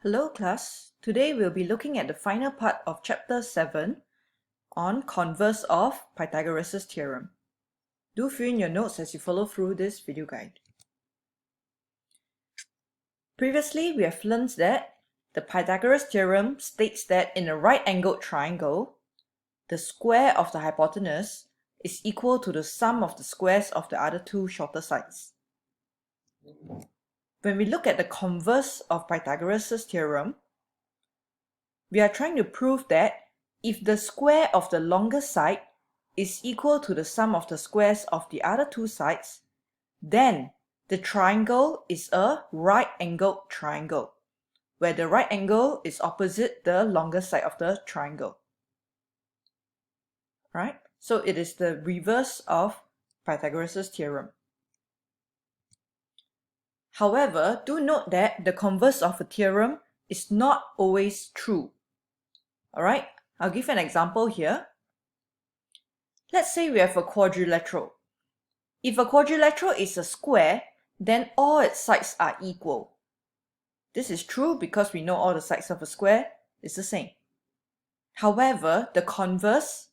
Hello class, today we'll be looking at the final part of chapter 7 on converse of Pythagoras' theorem. Do fill in your notes as you follow through this video guide. Previously, we have learned that the Pythagoras theorem states that in a right-angled triangle, the square of the hypotenuse is equal to the sum of the squares of the other two shorter sides. When we look at the converse of Pythagoras' theorem, we are trying to prove that if the square of the longer side is equal to the sum of the squares of the other two sides, then the triangle is a right-angled triangle, where the right angle is opposite the longer side of the triangle. Right? So it is the reverse of Pythagoras' theorem. However, do note that the converse of a theorem is not always true. Alright, I'll give an example here. Let's say we have a quadrilateral. If a quadrilateral is a square, then all its sides are equal. This is true because we know all the sides of a square is the same. However, the converse,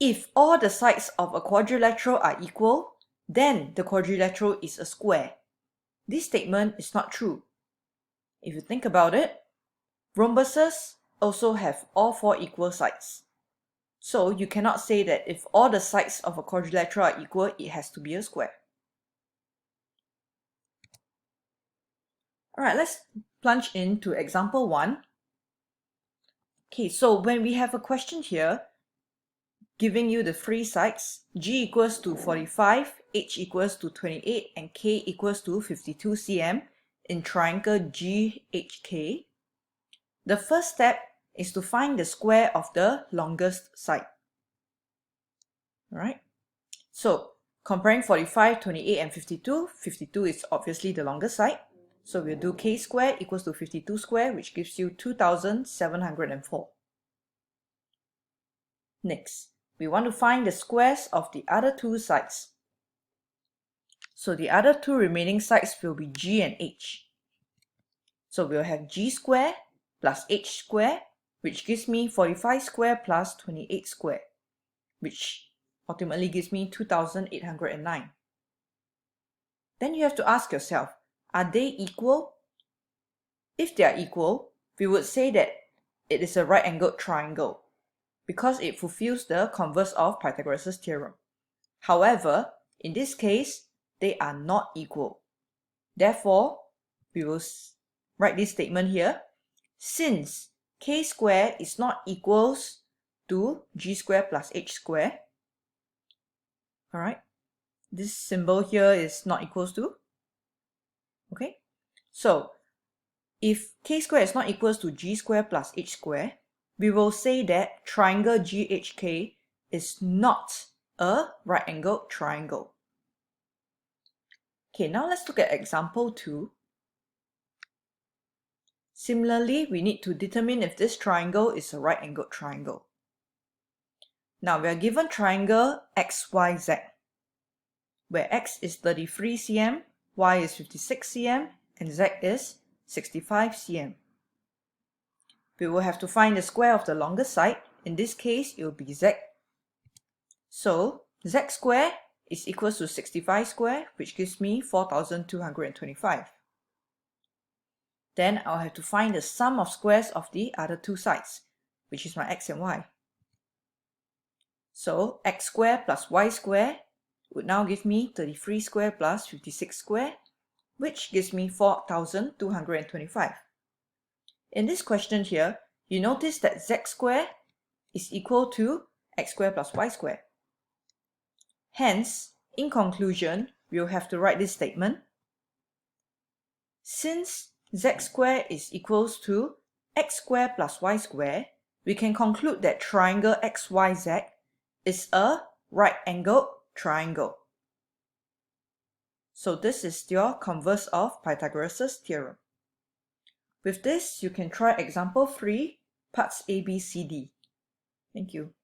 if all the sides of a quadrilateral are equal, then the quadrilateral is a square. This statement is not true. If you think about it, rhombuses also have all four equal sides. So you cannot say that if all the sides of a quadrilateral are equal, it has to be a square. Alright, let's plunge into example 1. Okay, so when we have a question here, giving you the three sides, G equals to 45, H equals to 28, and K equals to 52 cm in triangle GHK, the first step is to find the square of the longest side. Alright, so comparing 45, 28, and 52, 52 is obviously the longest side. So we'll do K squared equals to 52 squared, which gives you 2,704. Next, we want to find the squares of the other two sides. So the other two remaining sides will be G and H. So we'll have G squared plus H squared, which gives me 45 squared plus 28 squared, which ultimately gives me 2,809. Then you have to ask yourself, are they equal? If they are equal, we would say that it is a right-angled triangle, because it fulfills the converse of Pythagoras' theorem. However, in this case, they are not equal. Therefore, we will write this statement here. Since K squared is not equals to G squared plus H squared, alright, this symbol here is not equals to. Okay, so if K squared is not equals to G squared plus H squared, we will say that triangle GHK is not a right-angled triangle. Okay, now let's look at example 2. Similarly, we need to determine if this triangle is a right-angled triangle. Now we are given triangle XYZ, where X is 33 cm, Y is 56 cm, and Z is 65 cm. We will have to find the square of the longest side. In this case, it will be Z. So Z squared is equals to 65 squared, which gives me 4,225. Then I'll have to find the sum of squares of the other two sides, which is my X and Y. So X squared plus Y squared would now give me 33 squared plus 56 squared, which gives me 4,225. In this question here, you notice that Z squared is equal to X squared plus Y squared. Hence, in conclusion, we'll have to write this statement. Since Z squared is equals to X squared plus Y squared, we can conclude that triangle XYZ is a right-angled triangle. So this is your converse of Pythagoras' theorem. With this, you can try example 3, parts A, B, C, D. Thank you.